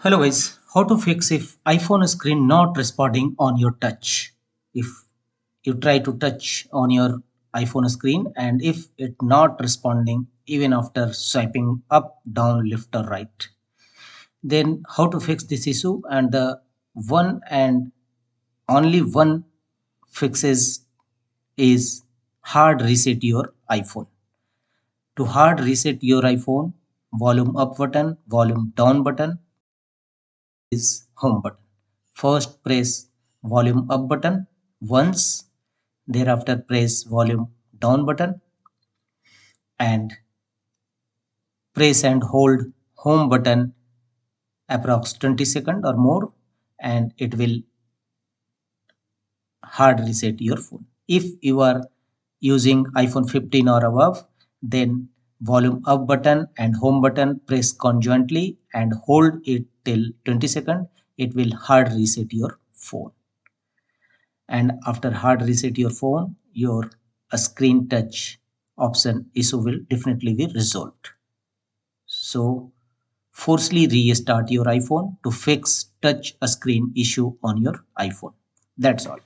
Hello guys, how to fix if iPhone screen not responding on your touch? If you try to touch on your iPhone screen and if it not responding even after swiping up, down, left or right, then how to fix this issue? And the one and only one fixes is hard reset your iPhone. To hard reset your iPhone, volume up button, volume down button is home button. First press volume up button once, thereafter press volume down button and press and hold home button approx 20 seconds or more, and it will hard reset your phone. If you are using iPhone 15 or above, then volume up button and home button press conjointly and hold it till 20 seconds. It will hard reset your phone. And after hard reset your phone, your screen touch option issue will definitely be resolved. So forcefully restart your iPhone to fix touch screen issue on your iPhone. That's all.